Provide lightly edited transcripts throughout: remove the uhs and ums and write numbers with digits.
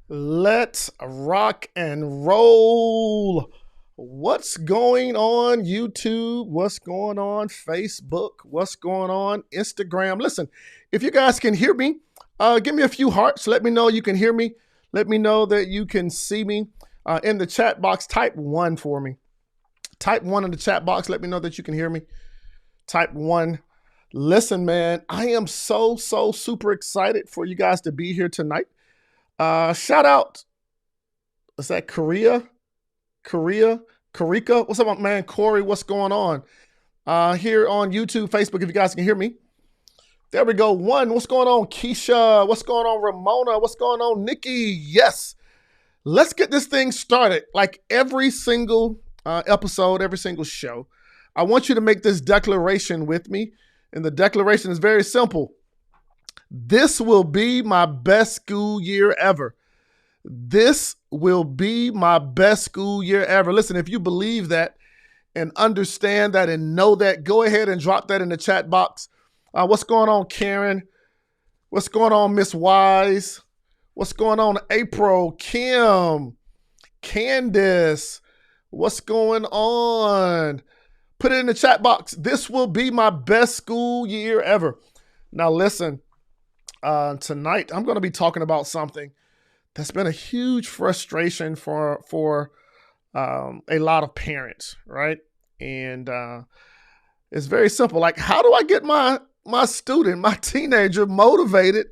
Let's rock and roll. What's going on YouTube? What's going on Facebook? What's going on Instagram? Listen, if you guys can hear me, give me a few hearts. Let me know you can hear me. Let me know that you can see me. In the chat box, type 1 for me. Type 1 in the chat box. Let me know that you can hear me. Type 1. Listen, man, I am so super excited for you guys to be here tonight. Shout out, is that Korea? Karika? What's up, man? Corey, what's going on? Here on YouTube, Facebook, if you guys can hear me. There we go. One, what's going on? Keisha, what's going on? Ramona, what's going on? Nikki, yes. Let's get this thing started. Like every single episode, every single show, I want you to make this declaration with me. And the declaration is very simple. This will be my best school year ever. This will be my best school year ever. Listen, if you believe that and understand that and know that, go ahead and drop that in the chat box. What's going on, Karen? What's going on, Miss Wise? What's going on, April, Kim, Candace? What's going on? Put it in the chat box. This will be my best school year ever. Now, listen. Tonight, I'm going to be talking about something that's been a huge frustration for a lot of parents, right? And it's very simple. Like, how do I get my student, my teenager, motivated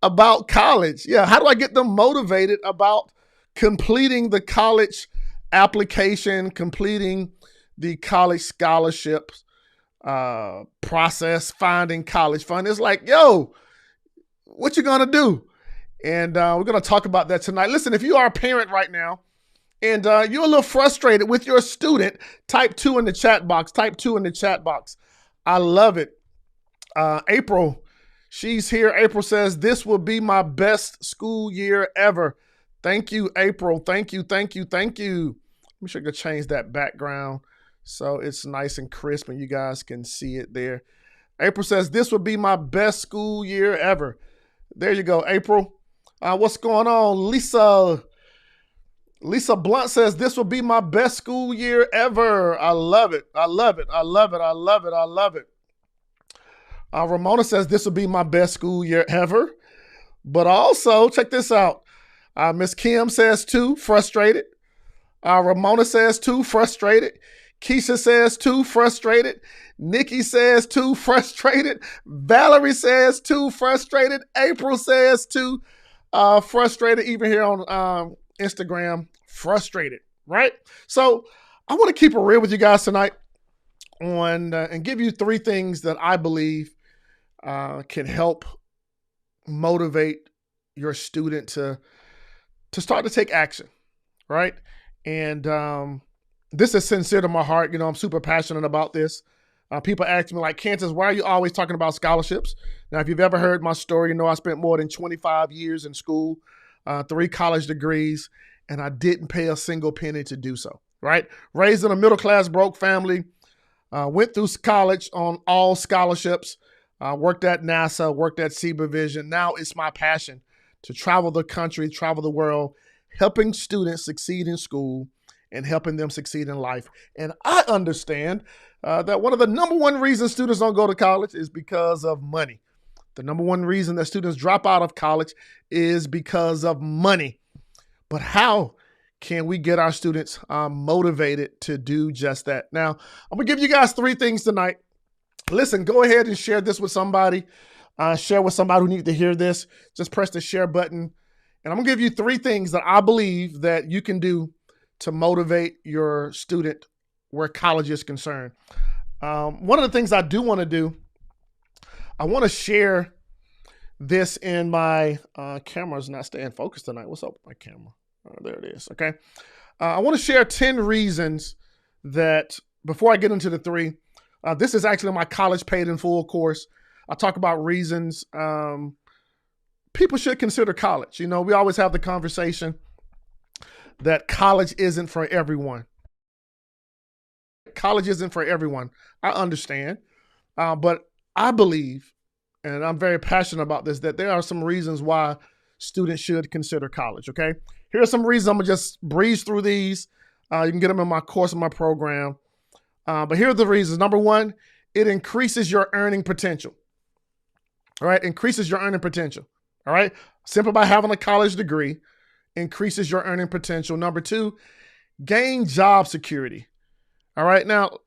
about college? Yeah, how do I get them motivated about completing the college application, completing the college scholarships process, finding college fund? It's like, yo, what you gonna do? And we're gonna talk about that tonight. Listen, if you are a parent right now and you're a little frustrated with your student, type 2 in the chat box. Type 2 in the chat box. I love it. April, she's here. April says, this will be my best school year ever. Thank you, April. Thank you. Let me sure I can change that background so it's nice and crisp and you guys can see it there. April says, this will be my best school year ever. There you go, April. What's going on? Lisa Blunt says, this will be my best school year ever. I love it. Ramona says, this will be my best school year ever. But also, check this out. Miss Kim says, 2, frustrated. Ramona says, 2, frustrated. Keisha says, 2, frustrated. Nikki says, 2, frustrated. Valerie says, 2, frustrated. April says, 2, frustrated. Even here on Instagram, frustrated, right? So I want to keep it real with you guys tonight and give you 3 things that I believe can help motivate your student to start to take action, right? And this is sincere to my heart. You know, I'm super passionate about this. People ask me like, Cantus, why are you always talking about scholarships? Now, if you've ever heard my story, you know I spent more than 25 years in school, 3 college degrees, and I didn't pay a single penny to do so, right? Raised in a middle-class broke family, went through college on all scholarships, worked at NASA, worked at Vision. Now it's my passion to travel the country, travel the world, helping students succeed in school and helping them succeed in life. And I understand that one of the number one reasons students don't go to college is because of money. The number one reason that students drop out of college is because of money. But how can we get our students motivated to do just that? Now, I'm gonna give you guys 3 things tonight. Listen, go ahead and share this with somebody. Share with somebody who needs to hear this. Just press the share button. And I'm gonna give you 3 things that I believe that you can do to motivate your student where college is concerned. One of the things I do want to do, I want to share this in my camera's not staying focused tonight. What's up with my camera? There it is. Okay. I want to share 10 reasons that before I get into the 3, this is actually my college paid in full course. I talk about reasons people should consider college. You know, we always have the conversation that college isn't for everyone. College isn't for everyone. I understand. But I believe, and I'm very passionate about this, that there are some reasons why students should consider college, okay? Here are some reasons. I'm going to just breeze through these. You can get them in my course, in my program. But here are the reasons. Number one, it increases your earning potential. All right, increases your earning potential. All right, simply by having a college degree, increases your earning potential. Number two, gain job security. All right, now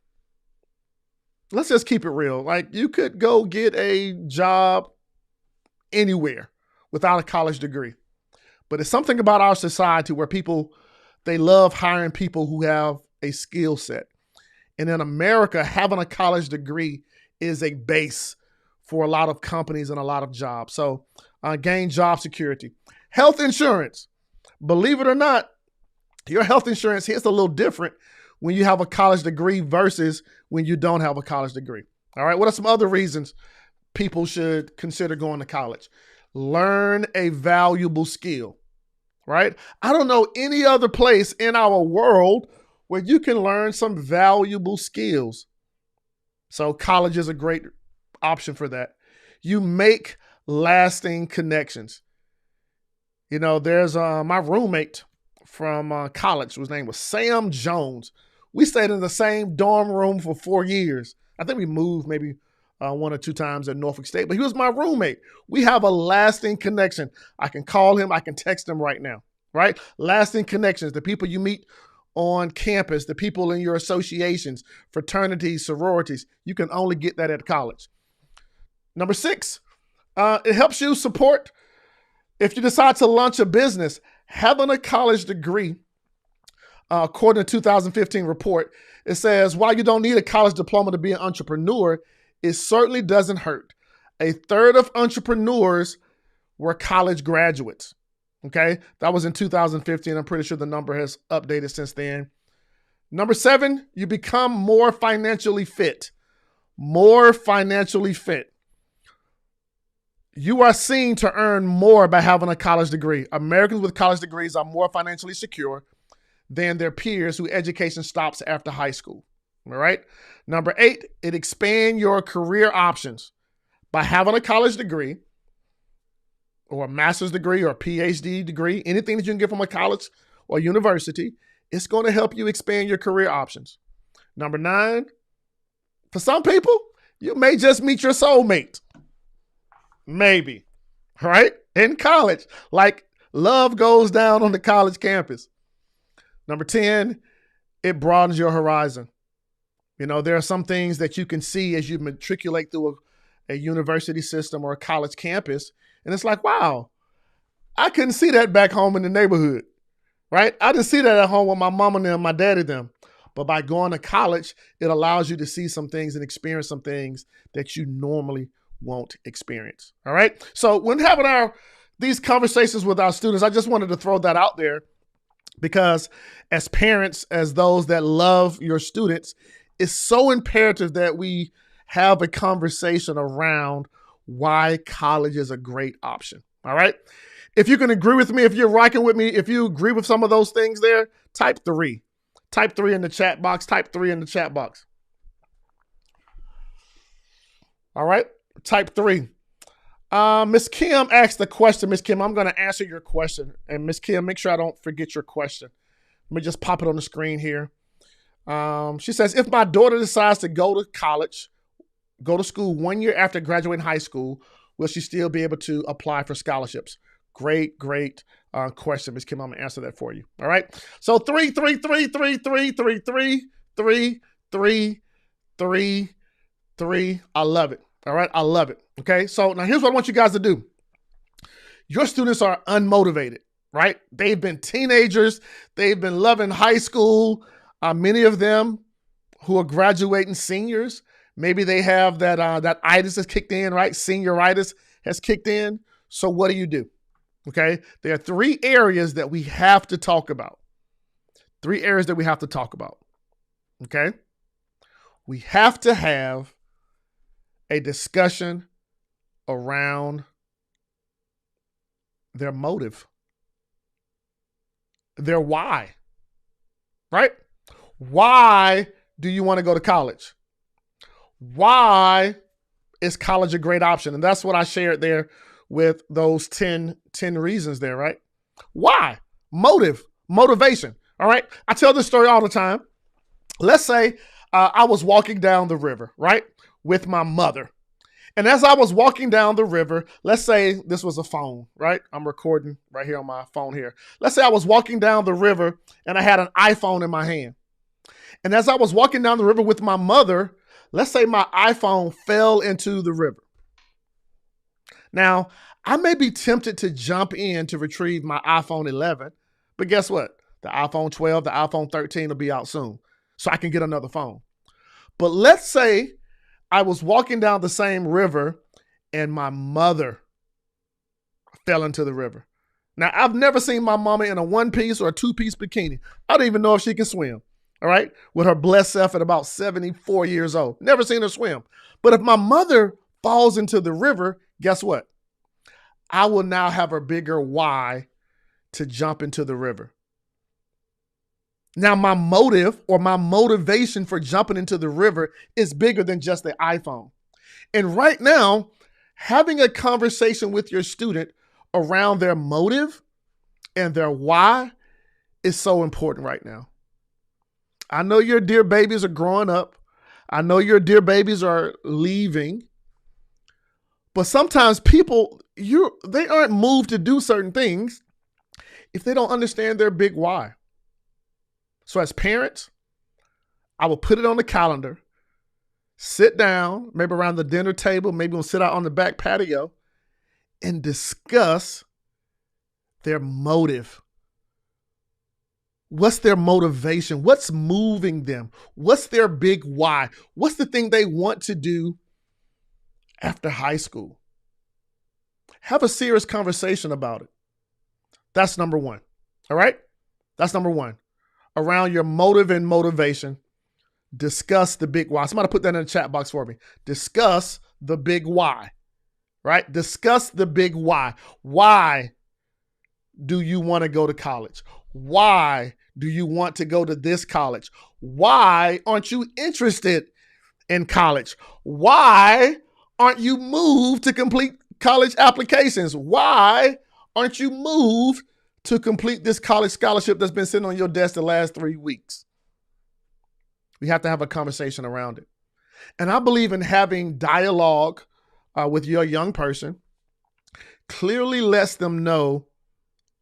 let's just keep it real. Like, you could go get a job anywhere without a college degree. But it's something about our society where people, they love hiring people who have a skill set. And in America, having a college degree is a base for a lot of companies and a lot of jobs. So gain job security. Health insurance. Believe it or not, your health insurance hits a little different when you have a college degree versus when you don't have a college degree. All right, what are some other reasons people should consider going to college? Learn a valuable skill, right? I don't know any other place in our world where you can learn some valuable skills. So college is a great option for that. You make lasting connections. You know, there's my roommate from college, whose name was Sam Jones. We stayed in the same dorm room for 4 years. I think we moved maybe 1 or 2 times at Norfolk State, but he was my roommate. We have a lasting connection. I can call him, I can text him right now, right? Lasting connections, the people you meet on campus, the people in your associations, fraternities, sororities. You can only get that at college. Number 6, it helps you support if you decide to launch a business. Having a college degree, according to a 2015 report, it says, while you don't need a college diploma to be an entrepreneur, it certainly doesn't hurt. 1/3 of entrepreneurs were college graduates. Okay, that was in 2015. I'm pretty sure the number has updated since then. Number 7, you become more financially fit. More financially fit. You are seen to earn more by having a college degree. Americans with college degrees are more financially secure than their peers whose education stops after high school. All right. Number 8, it expands your career options. By having a college degree or a master's degree or a PhD degree, anything that you can get from a college or university, it's going to help you expand your career options. Number 9, for some people, you may just meet your soulmate. Maybe, right? In college, like love goes down on the college campus. Number 10, it broadens your horizon. You know, there are some things that you can see as you matriculate through a university system or a college campus. And it's like, wow, I couldn't see that back home in the neighborhood, right? I didn't see that at home with my mom and them, my daddy them. But by going to college, it allows you to see some things and experience some things that you normally won't experience. All right. So when having these conversations with our students, I just wanted to throw that out there because as parents, as those that love your students, it's so imperative that we have a conversation around why college is a great option. All right. If you can agree with me, if you're rocking with me, if you agree with some of those things there, type 3. Type 3 in the chat box. Type 3 in the chat box. All right. Type 3. Miss Kim asked the question. Miss Kim, I'm going to answer your question. And Miss Kim, make sure I don't forget your question. Let me just pop it on the screen here. She says, if my daughter decides to go to college, go to school 1 year after graduating high school, will she still be able to apply for scholarships? Great question, Miss Kim. I'm going to answer that for you. All right. So 3, 3, 3, 3, 3, 3, 3, 3, 3, 3, 3. I love it. All right. I love it. Okay. So now here's what I want you guys to do. Your students are unmotivated, right? They've been teenagers. They've been loving high school. Many of them who are graduating seniors, maybe they have that itis has kicked in, right? Senioritis has kicked in. So what do? Okay. There are 3 areas that we have to talk about. 3 areas that we have to talk about. Okay. We have to have a discussion around their motive, their why, right? Why do you want to go to college? Why is college a great option? And that's what I shared there with those 10 reasons there, right? Why? Motivation. All right. I tell this story all the time. Let's say I was walking down the river, right, with my mother. And as I was walking down the river, let's say this was a phone, right? I'm recording right here on my phone here. Let's say I was walking down the river and I had an iPhone in my hand. And as I was walking down the river with my mother, let's say my iPhone fell into the river. Now, I may be tempted to jump in to retrieve my iPhone 11, but guess what? The iPhone 12, the iPhone 13 will be out soon, so I can get another phone. But let's say I was walking down the same river and my mother fell into the river. Now, I've never seen my mama in a one-piece or a two-piece bikini. I don't even know if she can swim, all right, with her blessed self at about 74 years old. Never seen her swim. But if my mother falls into the river, guess what? I will now have a bigger why to jump into the river. Now, my motive or my motivation for jumping into the river is bigger than just the iPhone. And right now, having a conversation with your student around their motive and their why is so important right now. I know your dear babies are growing up. I know your dear babies are leaving. But sometimes people, they aren't moved to do certain things if they don't understand their big why. So as parents, I will put it on the calendar, sit down, maybe around the dinner table, maybe we'll sit out on the back patio and discuss their motive. What's their motivation? What's moving them? What's their big why? What's the thing they want to do after high school? Have a serious conversation about it. That's number one. All right? That's number one. Around your motive and motivation, discuss the big why. Somebody put that in the chat box for me. Discuss the big why, right? Discuss the big why. Why do you want to go to college? Why do you want to go to this college? Why aren't you interested in college? Why aren't you moved to complete college applications? Why aren't you moved to complete this college scholarship that's been sitting on your desk the last 3 weeks? We have to have a conversation around it. And I believe in having dialogue with your young person, clearly lets them know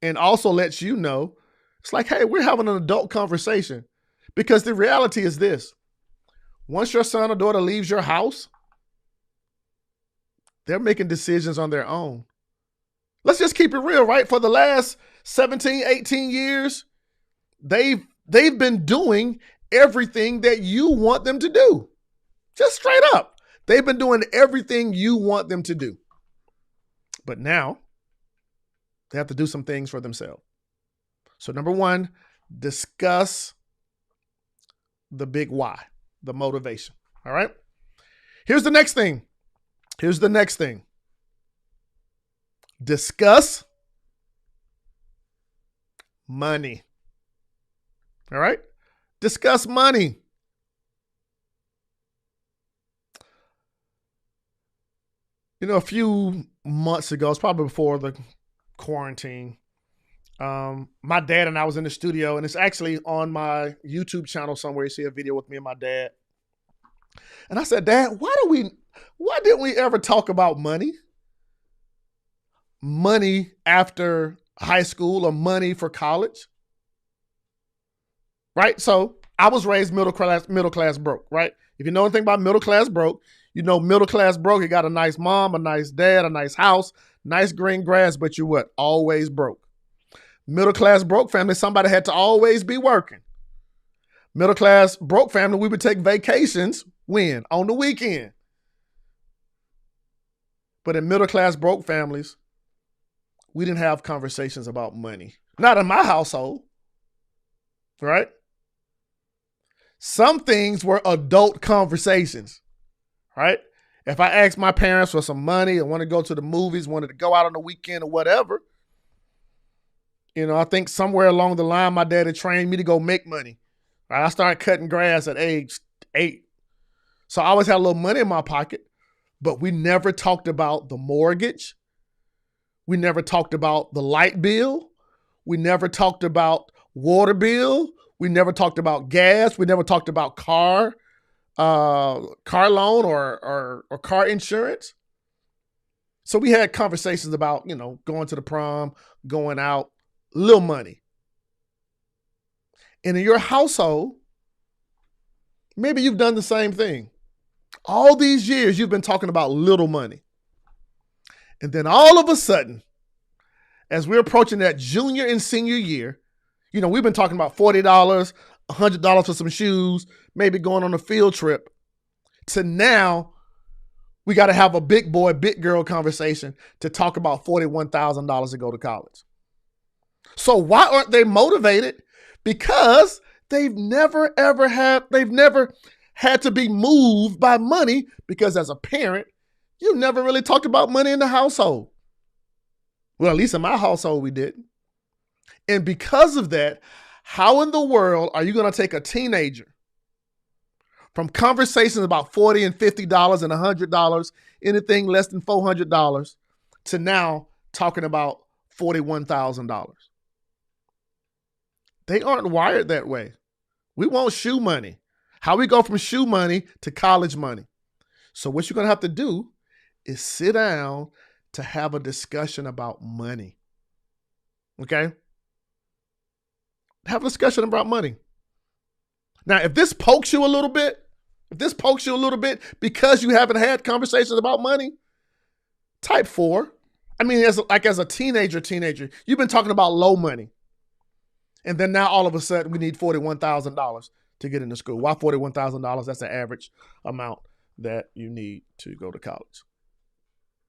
and also lets you know, it's like, hey, we're having an adult conversation. Because the reality is this: once your son or daughter leaves your house, they're making decisions on their own. Let's just keep it real, right? For the last 17, 18 years, they've been doing everything that you want them to do. Just straight up. They've been doing everything you want them to do. But now, they have to do some things for themselves. So number one, discuss the big why, the motivation. All right? Here's the next thing. Discuss money. All right? Discuss money. You know, a few months ago, it's probably before the quarantine, my dad and I was in the studio, and it's actually on my YouTube channel somewhere. You see a video with me and my dad. And I said, Dad, why didn't we ever talk about money? Money after high school or money for college? Right? So I was raised middle class broke, right? If you know anything about middle class broke, you know middle class broke, you got a nice mom, a nice dad, a nice house, nice green grass, but you what? Always broke. Middle class broke family, somebody had to always be working. Middle class broke family, we would take vacations, when? On the weekend. But in middle class broke families, we didn't have conversations about money. Not in my household, right? Some things were adult conversations, right? If I asked my parents for some money, I want to go to the movies, wanted to go out on the weekend or whatever, you know, I think somewhere along the line, my dad had trained me to go make money. Right? I started cutting grass at age 8. So I always had a little money in my pocket, but we never talked about the mortgage. We never talked about the light bill. We never talked about water bill. We never talked about gas. We never talked about car loan or car insurance. So we had conversations about, going to the prom, going out, little money. And in your household, maybe you've done the same thing. All these years, you've been talking about little money. And then all of a sudden, as we're approaching that junior and senior year, we've been talking about $40, $100 for some shoes, maybe going on a field trip, to now we got to have a big boy, big girl conversation to talk about $41,000 to go to college. So why aren't they motivated? Because they've never had to be moved by money, because as a parent, you never really talked about money in the household. Well, at least in my household, we didn't. And because of that, how in the world are you going to take a teenager from conversations about $40 and $50 and $100, anything less than $400, to now talking about $41,000? They aren't wired that way. We want shoe money. How we go from shoe money to college money. So what you're going to have to do is sit down to have a discussion about money. Okay? Have a discussion about money. Now, if this pokes you a little bit because you haven't had conversations about money, type 4. I mean, as a teenager, you've been talking about low money. And then now all of a sudden we need $41,000 to get into school. Why $41,000? That's the average amount that you need to go to college.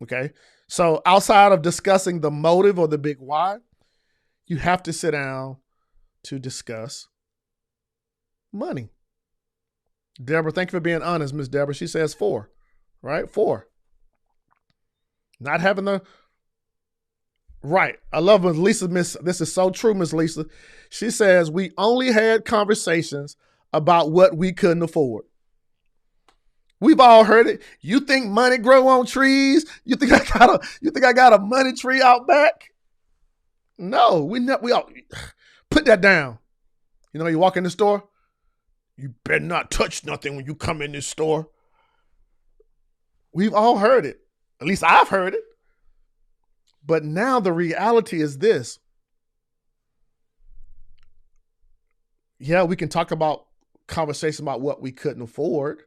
Okay? So outside of discussing the motive or the big why, you have to sit down to discuss money. Deborah, thank you for being honest, Miss Deborah. She says 4, right? 4. Not having the... Right. I love Miss Lisa. This is so true, Miss Lisa. She says, we only had conversations about what we couldn't afford. We've all heard it. You think money grow on trees? You think I got a money tree out back? No, we all put that down. You walk in the store, you better not touch nothing when you come in this store. We've all heard it. At least I've heard it. But now the reality is this. Yeah, we can talk about conversations about what we couldn't afford,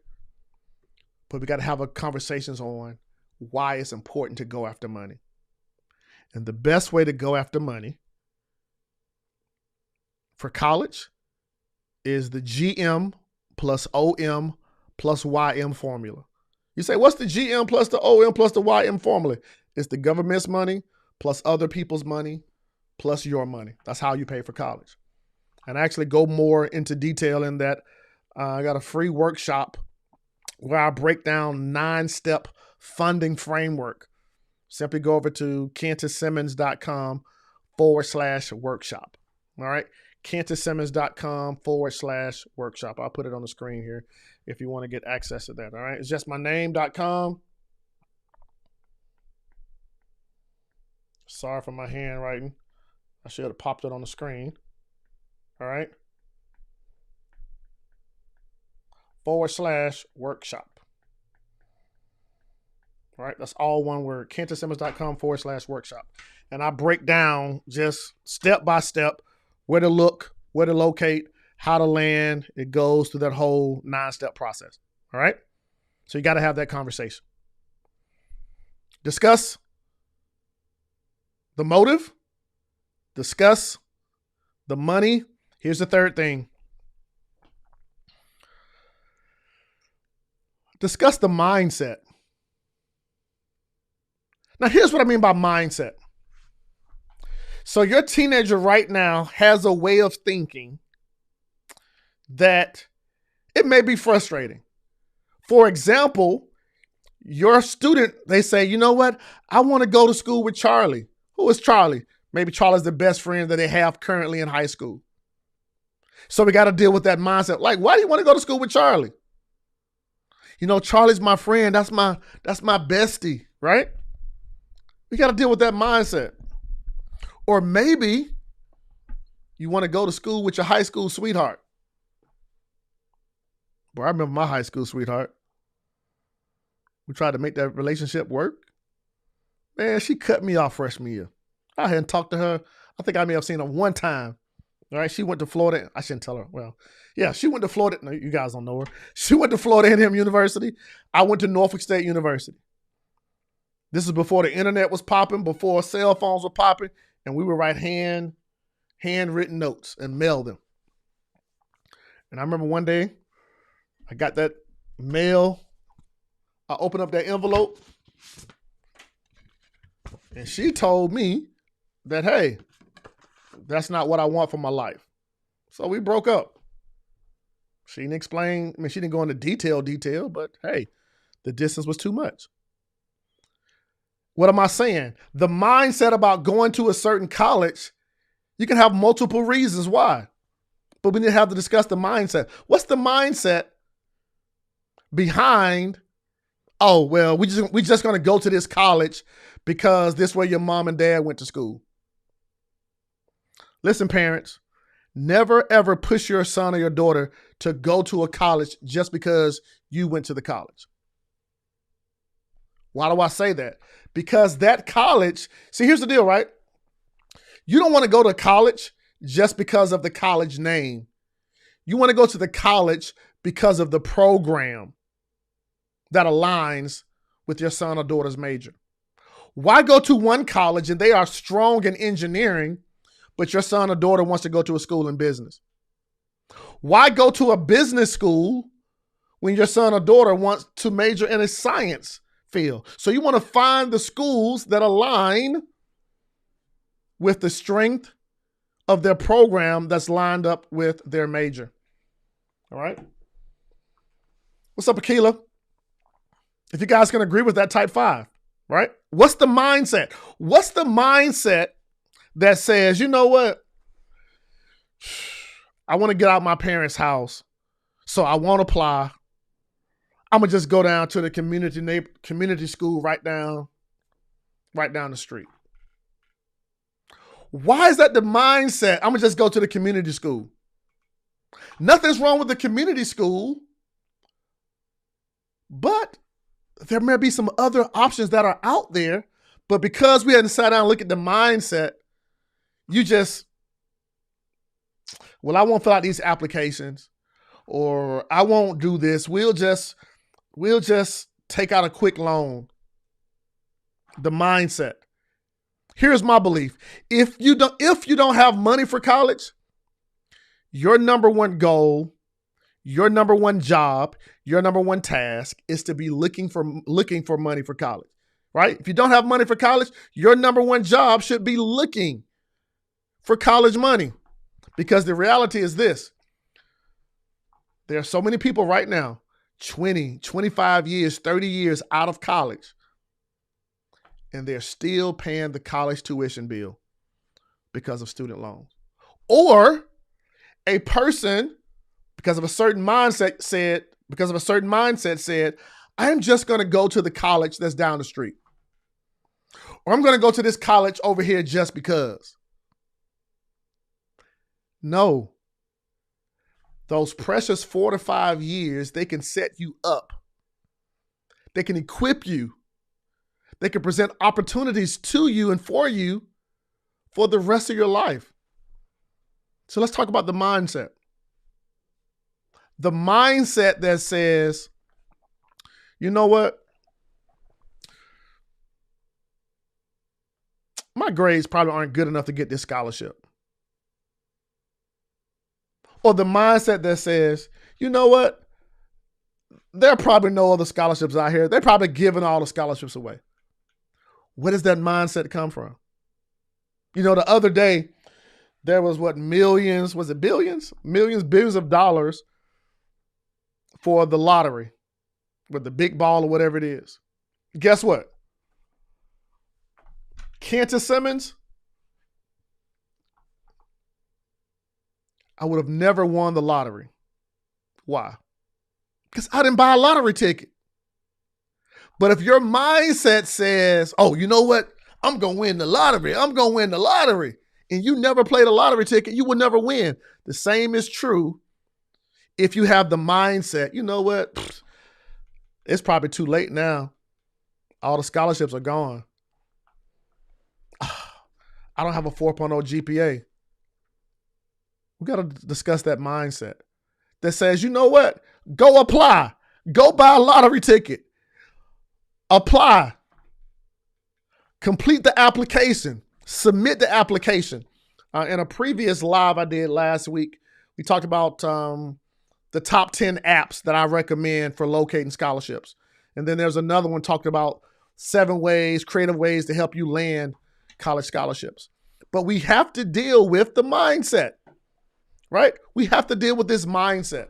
but we got to have conversations on why it's important to go after money. And the best way to go after money for college is the GM plus OM plus YM formula. You say, what's the GM plus the OM plus the YM formula? It's the government's money plus other people's money plus your money. That's how you pay for college. And I actually go more into detail in that. I got a free workshop where I break down 9-step funding framework. Simply go over to cantussimmons.com/workshop. All right. cantussimmons.com/workshop. I'll put it on the screen here if you want to get access to that. All right. It's just my name.com. Sorry for my handwriting. I should have popped it on the screen. All right. /workshop. All right. That's all one word. cantussimmons.com/workshop. And I break down just step by step where to look, where to locate, how to land. It goes through that whole 9-step process. All right. So you got to have that conversation. Discuss the motive. Discuss the money. Here's the third thing. Discuss the mindset. Now, here's what I mean by mindset. So your teenager right now has a way of thinking that it may be frustrating. For example, your student, they say, you know what? I want to go to school with Charlie. Who is Charlie? Maybe Charlie's the best friend that they have currently in high school. So we got to deal with that mindset. Like, why do you want to go to school with Charlie? Charlie's my friend. That's my bestie, right? We got to deal with that mindset. Or maybe you want to go to school with your high school sweetheart. Boy, I remember my high school sweetheart. We tried to make that relationship work. Man, she cut me off freshman year. I hadn't talked to her. I think I may have seen her one time. All right, she went to Florida. I shouldn't tell her. Well, yeah, she went to Florida. No, you guys don't know her. She went to Florida A&M University. I went to Norfolk State University. This is before the internet was popping, before cell phones were popping, and we would write handwritten notes and mail them. And I remember one day, I got that mail. I opened up that envelope, and she told me that, hey, that's not what I want for my life. So we broke up. She didn't explain. I mean, she didn't go into detail, but hey, the distance was too much. What am I saying? The mindset about going to a certain college, you can have multiple reasons why, but we need to have to discuss the mindset. What's the mindset behind, oh, well, we just going to go to this college because this way your mom and dad went to school? Listen, parents, never ever push your son or your daughter to go to a college just because you went to the college. Why do I say that? Because that college, see, here's the deal, right? You don't want to go to college just because of the college name. You want to go to the college because of the program that aligns with your son or daughter's major. Why go to one college and they are strong in engineering, but your son or daughter wants to go to a school in business? Why go to a business school when your son or daughter wants to major in a science field? So you want to find the schools that align with the strength of their program that's lined up with their major. All right. What's up, Akila? If you guys can agree with that, type 5, right? What's the mindset? What's the mindset that says, you know what? I want to get out of my parents' house, so I won't apply. I'm going to just go down to the community school right down the street. Why is that the mindset? I'm going to just go to the community school. Nothing's wrong with the community school, but there may be some other options that are out there. But because we hadn't sat down and looked at the mindset, you just, well, I won't fill out these applications, or I won't do this. We'll just take out a quick loan. The mindset. Here's my belief. If you don't have money for college, your number one goal, your number one job, your number one task is to be looking for money for college, right? If you don't have money for college, your number one job should be looking for college money, because the reality is this. There are so many people right now, 20, 25 years, 30 years out of college, and they're still paying the college tuition bill because of student loans. Or a person, because of a certain mindset said, I'm just going to go to the college that's down the street. Or I'm going to go to this college over here just because. No. Those precious 4 to 5 years, they can set you up. They can equip you. They can present opportunities to you and for you for the rest of your life. So let's talk about the mindset. The mindset that says, you know what? My grades probably aren't good enough to get this scholarship. Or the mindset that says, you know what? There are probably no other scholarships out here. They're probably giving all the scholarships away. Where does that mindset come from? You know, the other day, there was millions, was it billions? Billions of dollars for the lottery with the big ball or whatever it is. Guess what? Cantor Simmons, I would have never won the lottery. Why? Because I didn't buy a lottery ticket. But if your mindset says, oh, you know what? I'm going to win the lottery. I'm going to win the lottery. And you never played a lottery ticket, you will never win. The same is true if you have the mindset, you know what? It's probably too late now. All the scholarships are gone. I don't have a 4.0 GPA. We got to discuss that mindset that says, you know what? Go apply. Go buy a lottery ticket. Apply. Complete the application. Submit the application. In a previous live I did last week, we talked about the top 10 apps that I recommend for locating scholarships. And then there's another one talking about 7 creative ways to help you land college scholarships. But we have to deal with the mindset, right? We have to deal with this mindset.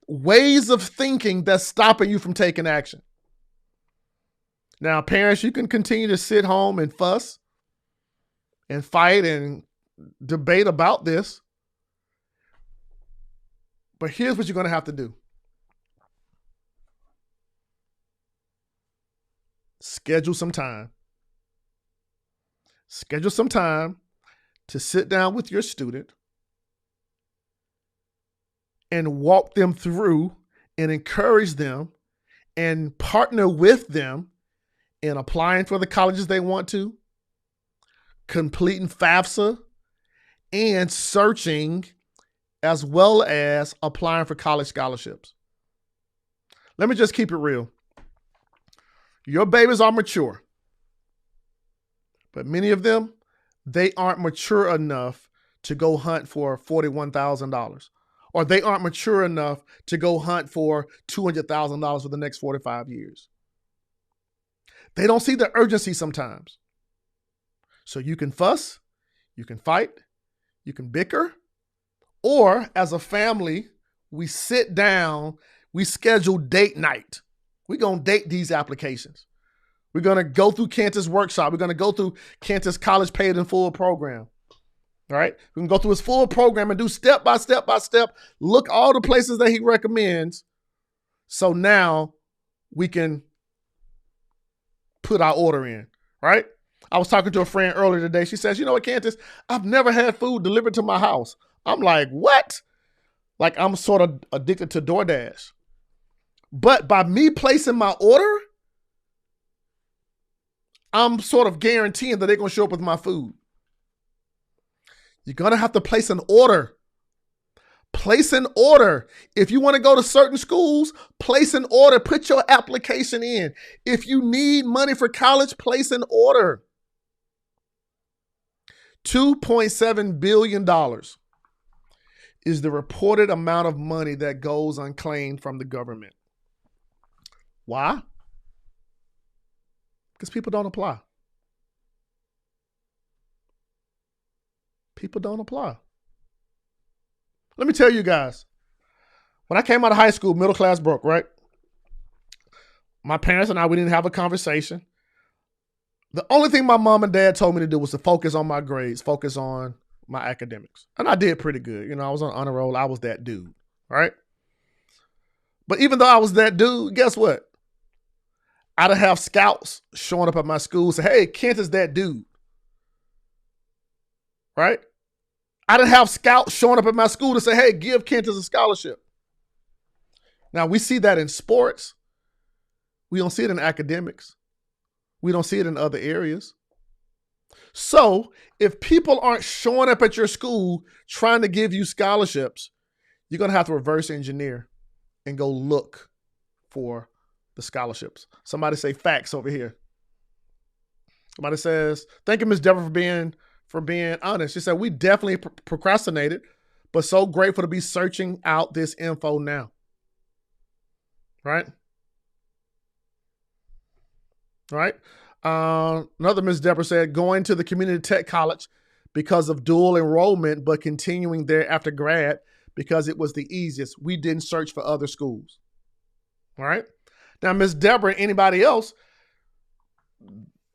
Ways of thinking that's stopping you from taking action. Now, parents, you can continue to sit home and fuss and fight and debate about this. But here's what you're going to have to do. Schedule some time. Schedule some time to sit down with your student and walk them through and encourage them and partner with them in applying for the colleges they want to, completing FAFSA, and searching, as well as applying for college scholarships. Let me just keep it real. Your babies are mature, but many of them, they aren't mature enough to go hunt for $41,000, or they aren't mature enough to go hunt for $200,000 for the next 45 years. They don't see the urgency sometimes. So you can fuss, you can fight, you can bicker, or as a family, we sit down, we schedule date night. We're going to date these applications. We're going to go through Cantus workshop. We're going to go through Cantus college paid in full program. All right. We can go through his full program and do step by step by step. Look all the places that he recommends. So now we can put our order in, right? I was talking to a friend earlier today. She says, you know what, Cantus, I've never had food delivered to my house. I'm like, what? Like I'm sort of addicted to DoorDash. But by me placing my order, I'm sort of guaranteeing that they're going to show up with my food. You're going to have to place an order. Place an order. If you want to go to certain schools, place an order. Put your application in. If you need money for college, place an order. $2.7 billion is the reported amount of money that goes unclaimed from the government. Why? Because people don't apply. People don't apply. Let me tell you guys, when I came out of high school, middle class broke, right? My parents and I, we didn't have a conversation. The only thing my mom and dad told me to do was to focus on my grades, focus on my academics. And I did pretty good. You know, I was on honor roll. I was that dude, right? But even though I was that dude, guess what? I'd have scouts showing up at my school say, hey, Kent is that dude, right? I didn't have scouts showing up at my school to say, hey, give Kent a scholarship. Now, we see that in sports. We don't see it in academics. We don't see it in other areas. So if people aren't showing up at your school trying to give you scholarships, you're going to have to reverse engineer and go look for the scholarships. Somebody say facts over here. Somebody says, thank you, Ms. Deborah, for being honest. She said, we definitely procrastinated, but so grateful to be searching out this info now. Right? Right? Another Ms. Deborah said, going to the community tech college because of dual enrollment, but continuing there after grad because it was the easiest. We didn't search for other schools. All right? Now, Ms. Deborah, anybody else,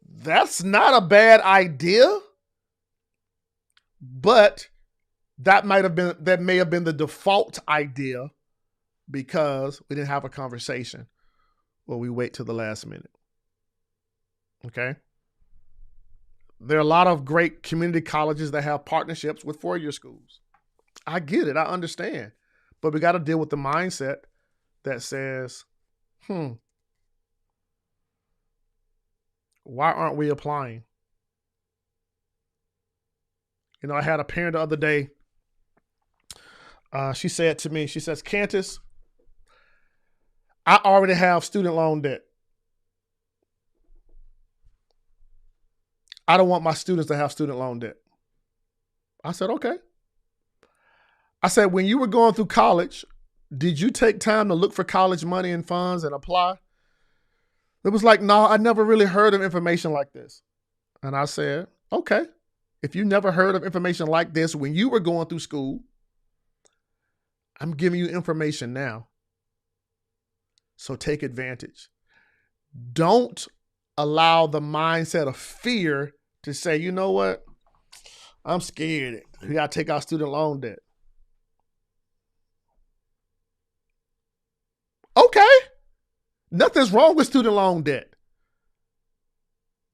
that's not a bad idea, but that may have been the default idea because we didn't have a conversation where we wait till the last minute. Okay? There are a lot of great community colleges that have partnerships with four-year schools. I get it. I understand. But we got to deal with the mindset that says, why aren't we applying? I had a parent the other day. She said to me, she says, Cantus, I already have student loan debt. I don't want my students to have student loan debt. I said, okay. I said, when you were going through college, did you take time to look for college money and funds and apply? It was like, no, I never really heard of information like this. And I said, okay, if you never heard of information like this when you were going through school, I'm giving you information now. So take advantage. Don't allow the mindset of fear to say, you know what? I'm scared. We got to take out student loan debt. Okay. Nothing's wrong with student loan debt.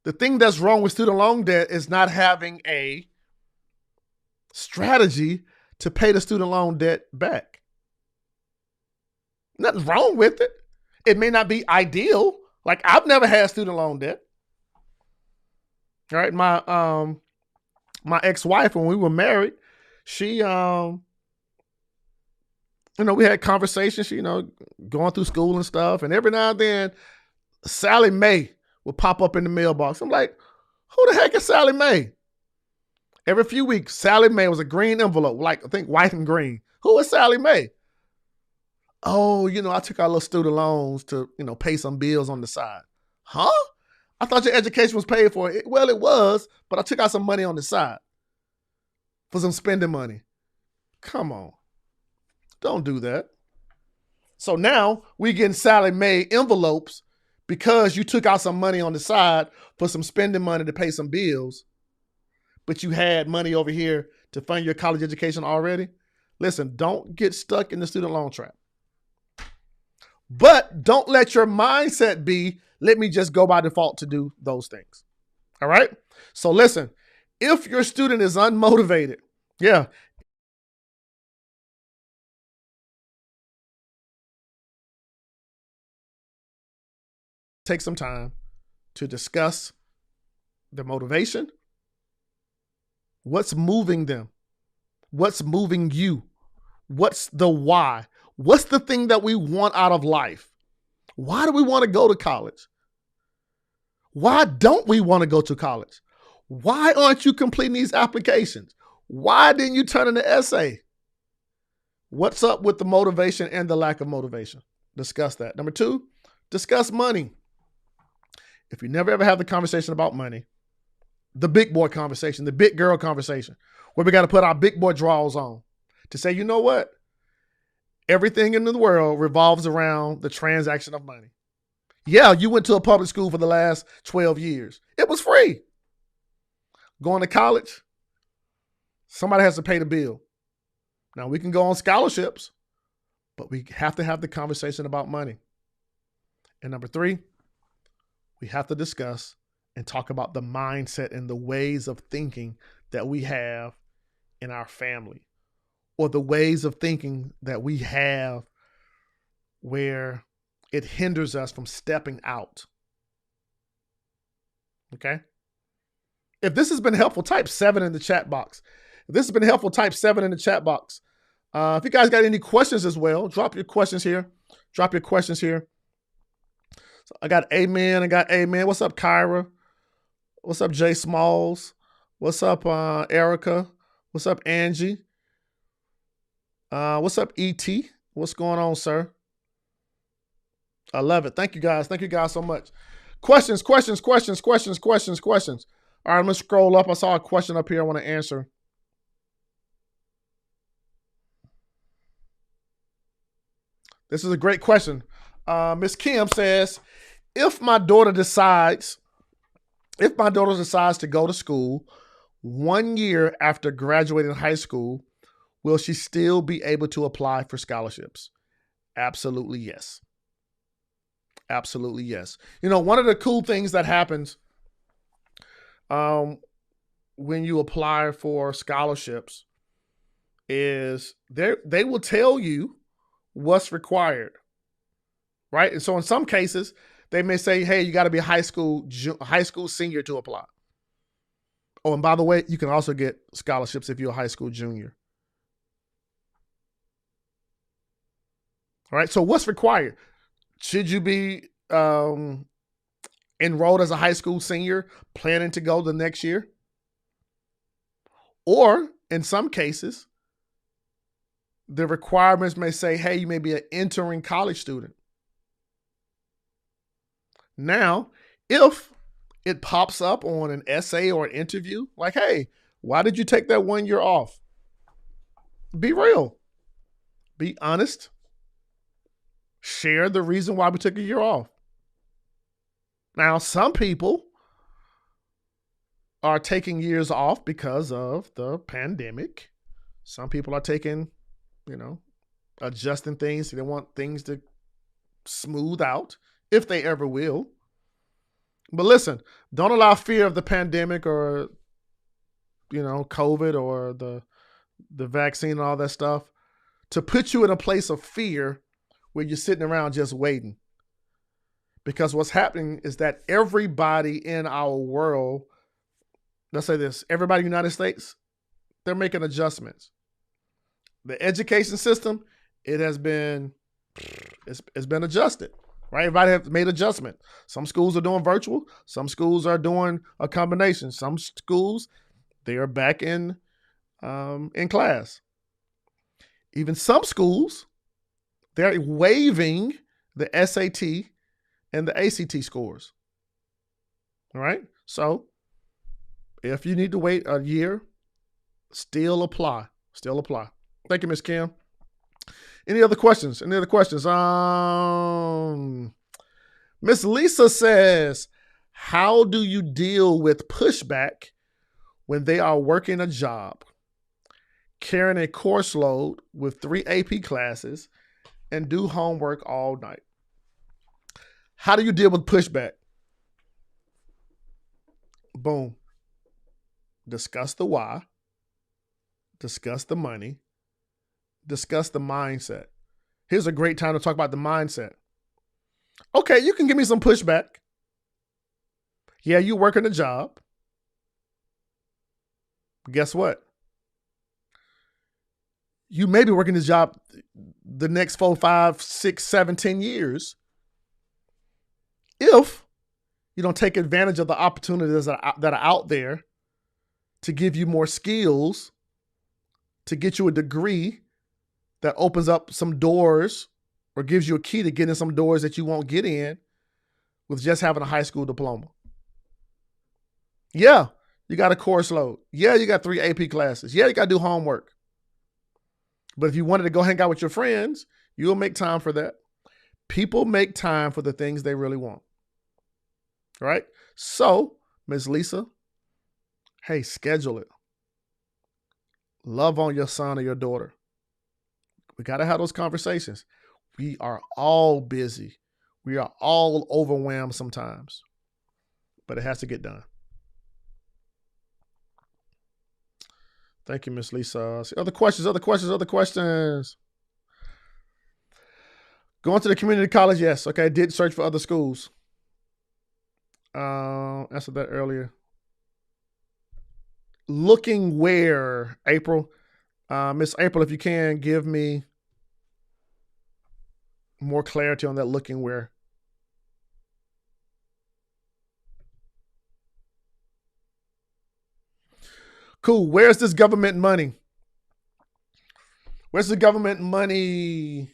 The thing that's wrong with student loan debt is not having a strategy to pay the student loan debt back. Nothing's wrong with it. It may not be ideal. Like, I've never had student loan debt. All right, my ex-wife, when we were married, she we had conversations, going through school and stuff, and every now and then Sally Mae would pop up in the mailbox. I'm like, who the heck is Sally Mae? Every few weeks, Sally Mae was a green envelope, like I think white and green. Who is Sally Mae? Oh, I took out little student loans to, pay some bills on the side. Huh? I thought your education was paid for. Well, it was, but I took out some money on the side for some spending money. Come on. Don't do that. So now we getting Sally Mae envelopes because you took out some money on the side for some spending money to pay some bills, but you had money over here to fund your college education already. Listen, don't get stuck in the student loan trap. But don't let your mindset be, let me just go by default to do those things. All right? So listen, if your student is unmotivated, take some time to discuss the motivation. What's moving them? What's moving you? What's the why? What's the thing that we want out of life? Why do we want to go to college? Why don't we want to go to college? Why aren't you completing these applications? Why didn't you turn in the essay? What's up with the motivation and the lack of motivation? Discuss that. Number 2, discuss money. If you never ever have the conversation about money, the big boy conversation, the big girl conversation, where we got to put our big boy drawers on to say, you know what? Everything in the world revolves around the transaction of money. Yeah, you went to a public school for the last 12 years. It was free. Going to college, somebody has to pay the bill. Now, we can go on scholarships, but we have to have the conversation about money. And number 3, we have to discuss and talk about the mindset and the ways of thinking that we have in our family, or the ways of thinking that we have where it hinders us from stepping out. Okay? If this has been helpful, type 7 in the chat box. If this has been helpful, type 7 in the chat box. If you guys got any questions as well, drop your questions here. So I got amen. What's up, Kyra? What's up, Jay Smalls? What's up, Erica? What's up, Angie? What's up, ET? What's going on, sir? I love it. Thank you guys. Thank you guys so much. Questions. All right, I'm going to scroll up. I saw a question up here I want to answer. This is a great question. Miss Kim says, if my daughter decides to go to school 1 year after graduating high school, will she still be able to apply for scholarships? Absolutely yes. Absolutely yes. One of the cool things that happens when you apply for scholarships is they will tell you what's required, right? And so in some cases, they may say, "Hey, you got to be a high school senior to apply." Oh, and by the way, you can also get scholarships if you're a high school junior. All right. So what's required? Should you be enrolled as a high school senior, planning to go the next year? Or in some cases, the requirements may say, hey, you may be an entering college student. Now, if it pops up on an essay or an interview, like, hey, why did you take that 1 year off? Be real. Be honest. Share the reason why we took a year off. Now, some people are taking years off because of the pandemic. Some people are taking, adjusting things. They want things to smooth out, if they ever will. But listen, don't allow fear of the pandemic or, COVID or the vaccine and all that stuff to put you in a place of fear where you're sitting around just waiting. Because what's happening is that everybody in our world, let's say this, everybody in the United States, they're making adjustments. The education system, it's been adjusted, right? Everybody has made adjustment. Some schools are doing virtual. Some schools are doing a combination. Some schools, they are back in class. Even some schools, they're waiving the SAT and the ACT scores. All right. So if you need to wait a year, still apply. Thank you, Ms. Kim. Any other questions? Miss Lisa says, how do you deal with pushback when they are working a job, carrying a course load with 3 AP classes, and do homework all night? How do you deal with pushback? Boom. Discuss the why. Discuss the money. Discuss the mindset. Here's a great time to talk about the mindset. Okay, you can give me some pushback. Yeah, you're working a job. Guess what? You may be working this job the next 4, 5, 6, 7, 10 years if you don't take advantage of the opportunities that are out there to give you more skills, to get you a degree that opens up some doors or gives you a key to get in some doors that you won't get in with just having a high school diploma. Yeah, you got a course load. Yeah, you got 3 AP classes. Yeah, you got to do homework. But if you wanted to go hang out with your friends, you'll make time for that. People make time for the things they really want. All right? So, Ms. Lisa, hey, schedule it. Love on your son or your daughter. We got to have those conversations. We are all busy. We are all overwhelmed sometimes. But it has to get done. Thank you, Miss Lisa. Other questions. Going to the community college, yes. Okay, I did search for other schools. Answered that earlier. Looking where, April? Miss April, if you can, give me more clarity on that looking where. Cool. Where's this government money? Where's the government money?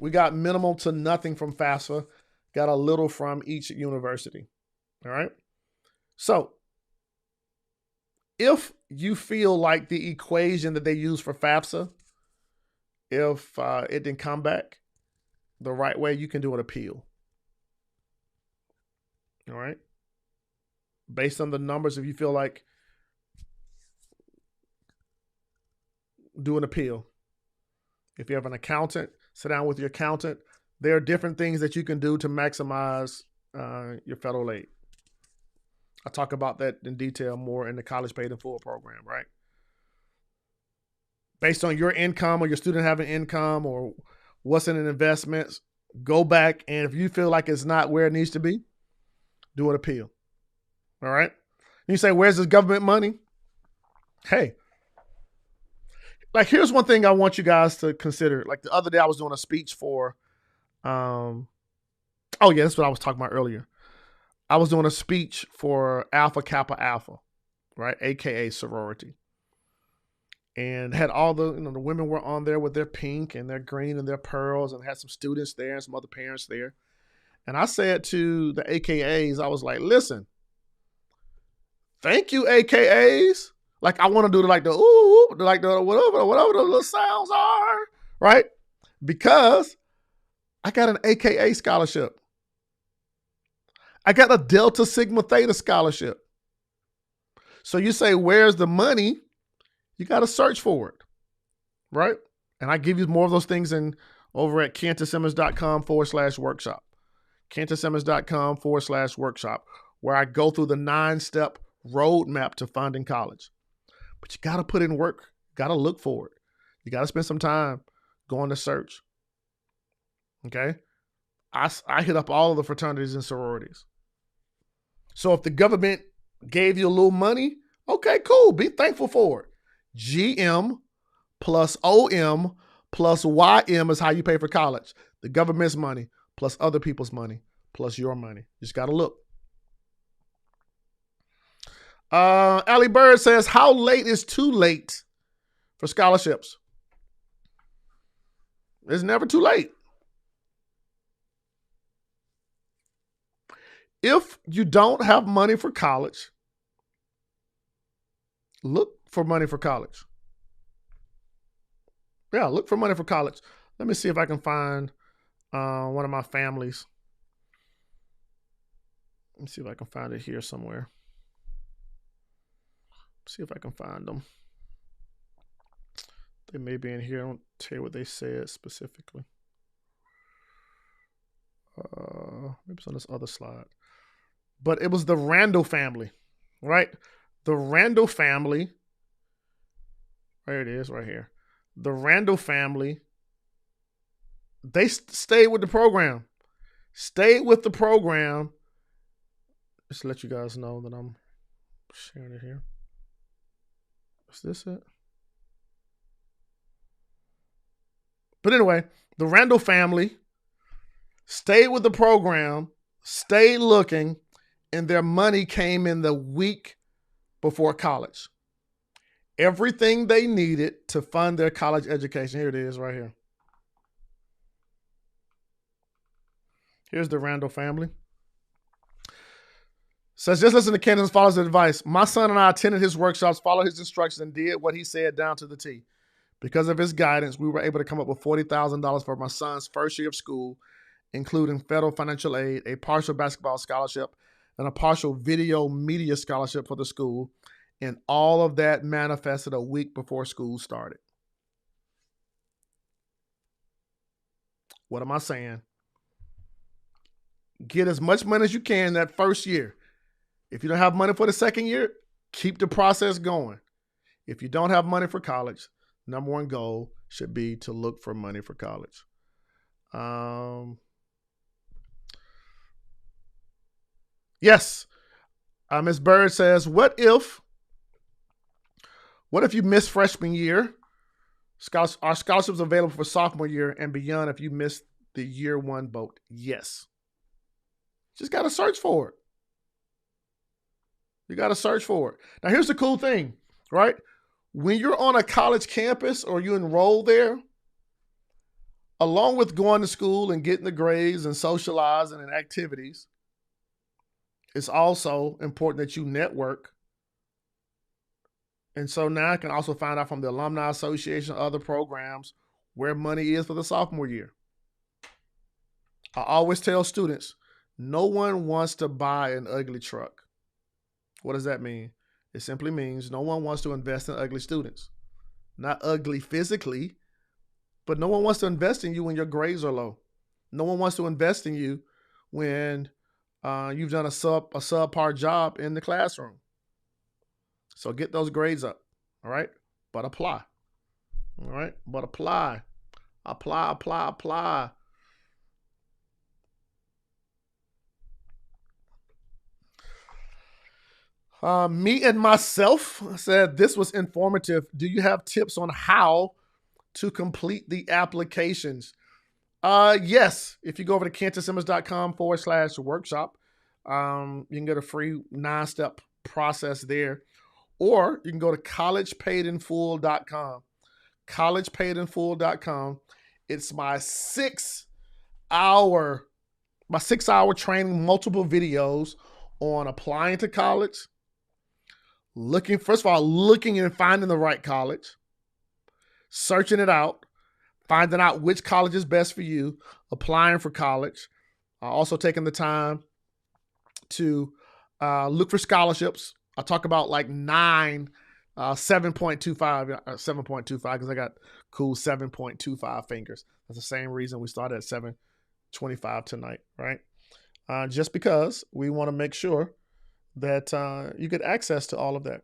We got minimal to nothing from FAFSA. Got a little from each university. All right. So if you feel like the equation that they use for FAFSA, if it didn't come back the right way, you can do an appeal. All right. Based on the numbers, if you feel like, do an appeal. If you have an accountant, sit down with your accountant. There are different things that you can do to maximize your federal aid. I talk about that in detail more in the College Paid in Full program, right? Based on your income or your student having income or what's in an investment, go back, and if you feel like it's not where it needs to be, do an appeal. All right? You say, where's this government money? Hey, like here's one thing I want you guys to consider. Like the other day I was doing a speech for, oh yeah, that's what I was talking about earlier. I was doing a speech for Alpha Kappa Alpha, right? AKA sorority. And had all the, the women were on there with their pink and their green and their pearls, and had some students there and some other parents there. And I said to the AKAs, I was like, listen, thank you, AKAs. Like I want to do like the ooh, like the whatever the little sounds are, right? Because I got an AKA scholarship. I got a Delta Sigma Theta scholarship. So you say, where's the money? You got to search for it, right? And I give you more of those things over at cantorsimmons.com/workshop. cantorsimmons.com/workshop, where I go through the 9-step roadmap to funding college. But you got to put in work. Got to look for it. You got to spend some time going to search. Okay? I hit up all of the fraternities and sororities. So if the government gave you a little money, okay, cool. Be thankful for it. GM plus OM plus YM is how you pay for college. The government's money plus other people's money plus your money. You just got to look. Allie Bird says, how late is too late for scholarships? It's never too late. If you don't have money for college, look for money for college. Yeah, look for money for college. Let me see if I can find one of my families. Let me see if I can find it here somewhere. See if I can find them. They may be in here. I won't tell you what they said specifically. Maybe it's on this other slide. But it was the Randall family, right? The Randall family. There it is right here. The Randall family, they stayed with the program. Stayed with the program. Just to let you guys know that I'm sharing it here. Is this it? But anyway, the Randall family stayed with the program, stayed looking, and their money came in the week before college. Everything they needed to fund their college education. Here it is right here. Here's the Randall family. Says, just listen to Candace and follow his advice. My son and I attended his workshops, followed his instructions, and did what he said down to the T. Because of his guidance, we were able to come up with $40,000 for my son's first year of school, including federal financial aid, a partial basketball scholarship, and a partial video media scholarship for the school. And all of that manifested a week before school started. What am I saying? Get as much money as you can that first year. If you don't have money for the second year, keep the process going. If you don't have money for college, number one goal should be to look for money for college. Yes. Ms. Bird says, what if you miss freshman year? Are scholarships available for sophomore year and beyond if you missed the year one boat? Yes. Just got to search for it. You got to search for it. Now, here's the cool thing, right? When you're on a college campus or you enroll there, along with going to school and getting the grades and socializing and activities, it's also important that you network. And so now I can also find out from the Alumni Association, other programs, where money is for the sophomore year. I always tell students, no one wants to buy an ugly truck. What does that mean? It simply means no one wants to invest in ugly students. Not ugly physically, but no one wants to invest in you when your grades are low. No one wants to invest in you when you've done a subpar job in the classroom. So get those grades up. All right. But apply. All right. But apply. Apply. Me and myself said this was informative. Do you have tips on how to complete the applications? Yes. If you go over to cantonsimmons.com/workshop, you can get a free 9-step process there. Or you can go to collegepaidinfull.com. Collegepaidinfull.com. It's my 6-hour training, multiple videos on applying to college. First of all, looking and finding the right college, searching it out, finding out which college is best for you, applying for college. Also taking the time to look for scholarships. I talk about like 9, 7.25, 7.25 because I got cool 7.25 fingers. That's the same reason we started at 7.25 tonight, right? Just because we want to make sure that you get access to all of that.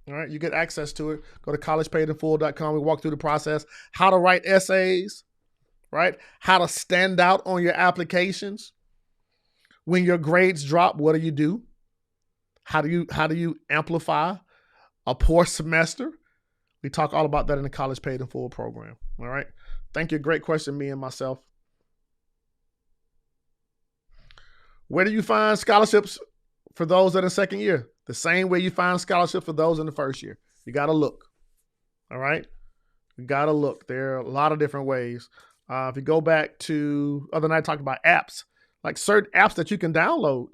All right, you get access to it. Go to collegepaidinfull.com. We walk through the process, how to write essays, right? How to stand out on your applications. When your grades drop, what do? How do you amplify a poor semester? We talk all about that in the College Paid in Full program. All right. Thank you. Great question, me and myself. Where do you find scholarships for those that are second year? The same way you find scholarships for those in the first year. You got to look. All right. You got to look. There are a lot of different ways. If you go back to other night, I talked about apps, like certain apps that you can download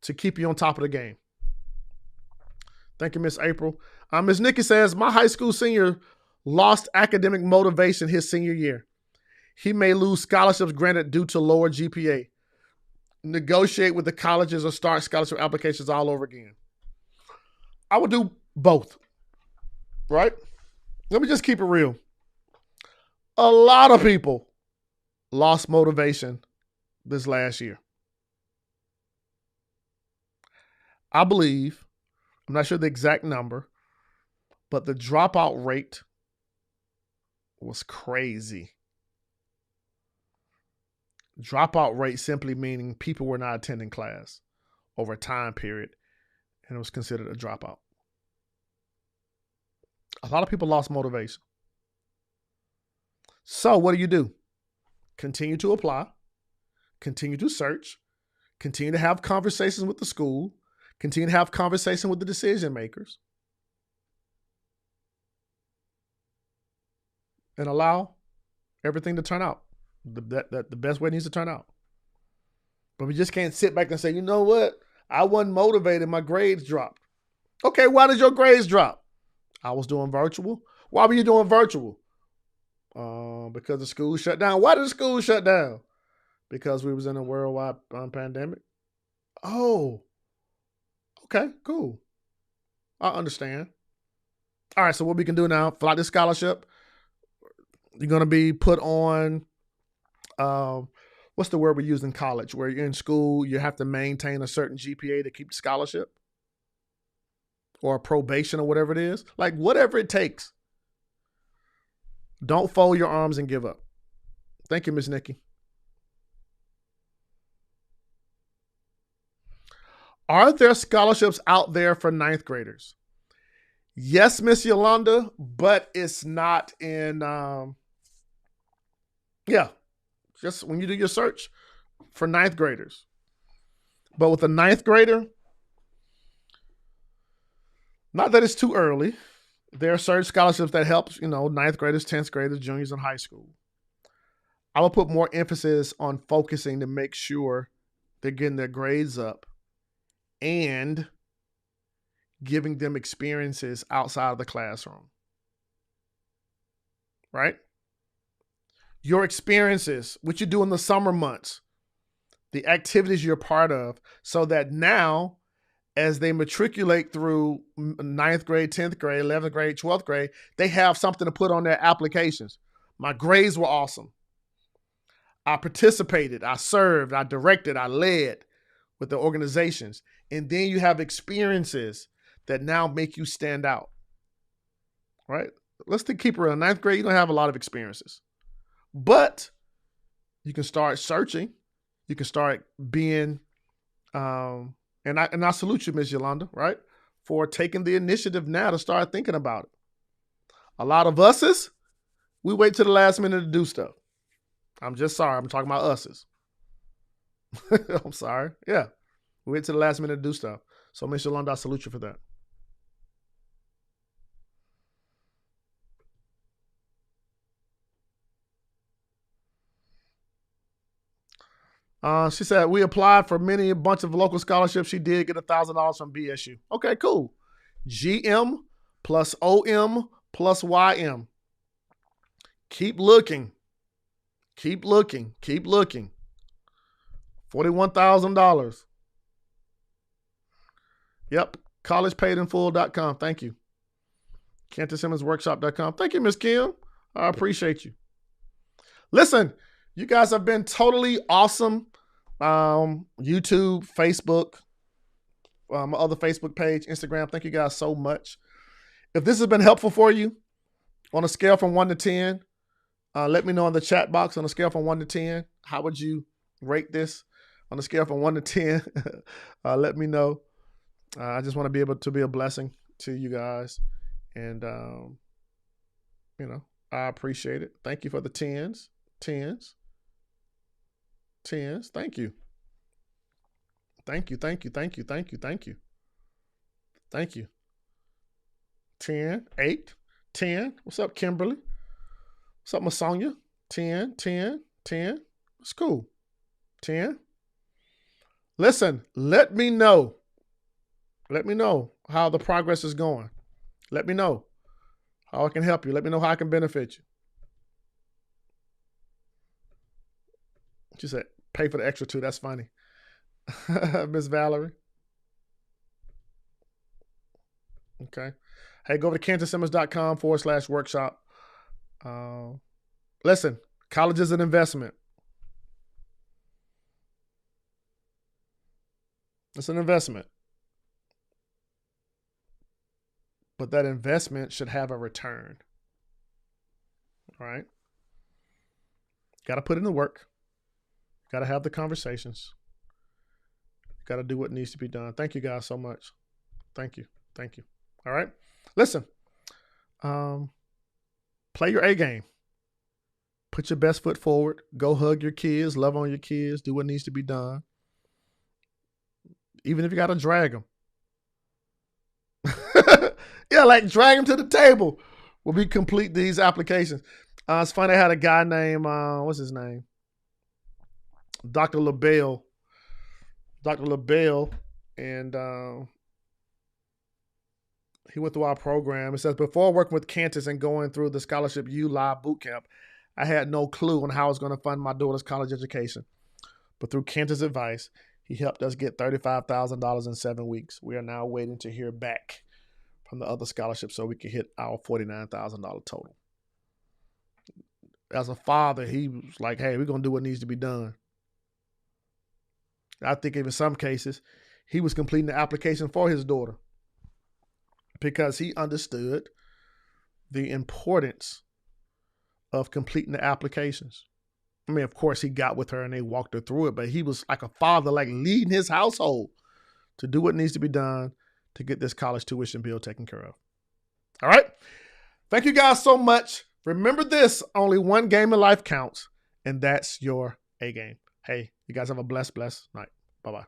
to keep you on top of the game. Thank you, Miss April. Miss Nikki says, my high school senior lost academic motivation his senior year. He may lose scholarships granted due to lower GPA. Negotiate with the colleges or start scholarship applications all over again. I would do both, right? Let me just keep it real. A lot of people lost motivation this last year. I believe, I'm not sure the exact number, but the dropout rate was crazy. Dropout rate simply meaning people were not attending class over a time period, and it was considered a dropout. A lot of people lost motivation. So what do? Continue to apply, continue to search, continue to have conversations with the school, continue to have conversation with the decision makers, and allow everything to turn out the best way it needs to turn out. But we just can't sit back and say, you know what? I wasn't motivated. My grades dropped. Okay, why did your grades drop? I was doing virtual. Why were you doing virtual? Because the school shut down. Why did the school shut down? Because we was in a worldwide pandemic. Oh, okay, cool. I understand. All right, so what we can do now, fill out this scholarship. You're going to be put on, what's the word we use in college? Where you're in school, you have to maintain a certain GPA to keep the scholarship. Or probation or whatever it is. Like, whatever it takes. Don't fold your arms and give up. Thank you, Miss Nikki. Are there scholarships out there for 9th graders? Yes, Miss Yolanda, but it's not in, just when you do your search for 9th graders. But with a 9th grader, not that it's too early. There are certain scholarships that helps, 9th graders, 10th graders, juniors in high school. I will put more emphasis on focusing to make sure they're getting their grades up and giving them experiences outside of the classroom. Right? Your experiences, what you do in the summer months, the activities you're part of, so that now, as they matriculate through 9th grade, 10th grade, 11th grade, 12th grade, they have something to put on their applications. My grades were awesome. I participated, I served, I directed, I led with the organizations. And then you have experiences that now make you stand out, right? Let's keep it real. In ninth grade, you don't have a lot of experiences. But you can start searching. You can start being, and I salute you, Ms. Yolanda, right? For taking the initiative now to start thinking about it. A lot of us's, we wait till the last minute to do stuff. I'm just sorry. I'm talking about us's. I'm sorry. Yeah. We wait till the last minute to do stuff. So, Ms. Yolanda, I salute you for that. She said, we applied for a bunch of local scholarships. She did get $1,000 from BSU. Okay, cool. GM plus OM plus YM. Keep looking. Keep looking. Keep looking. $41,000. Yep. collegepaidinfull.com. Thank you. CantonSimmonsWorkshop.com. Thank you, Miss Kim. I appreciate you. Listen, you guys have been totally awesome. YouTube, Facebook, my other Facebook page, Instagram. Thank you guys so much. If this has been helpful for you, on a scale from 1 to 10, let me know in the chat box. On a scale from 1 to 10, how would you rate this? On a scale from 1 to 10, let me know. I just want to be able to be a blessing to you guys. And, I appreciate it. Thank you for the 10s. Thank you. Thank you. 10, 8, 10. What's up, Kimberly? What's up, Masonia? 10. It's cool. 10. Listen, let me know. Let me know how the progress is going. Let me know how I can help you. Let me know how I can benefit you. She said, pay for the extra 2. That's funny. Miss Valerie. Okay. Hey, go over to CantonSimmons.com/workshop. Listen, college is an investment. It's an investment. But that investment should have a return. All right? Got to put in the work. Got to have the conversations. Got to do what needs to be done. Thank you guys so much. Thank you. All right? Listen, play your A game. Put your best foot forward. Go hug your kids. Love on your kids. Do what needs to be done. Even if you got to drag them. Yeah, like drag them to the table when we complete these applications. It's funny. I had a guy named, what's his name? Dr. LaBelle. And he went through our program. It says, before working with Cantus and going through the Scholarship U Live Bootcamp, I had no clue on how I was going to fund my daughter's college education. But through Cantus' advice, he helped us get $35,000 in 7 weeks. We are now waiting to hear back from the other scholarships so we can hit our $49,000 total. As a father, he was like, hey, we're going to do what needs to be done. I think in some cases, he was completing the application for his daughter because he understood the importance of completing the applications. I mean, of course, he got with her and they walked her through it, but he was like a father, like leading his household to do what needs to be done to get this college tuition bill taken care of. All right. Thank you guys so much. Remember this, only one game in life counts, and that's your A game. Hey, you guys have a blessed night. Bye-bye.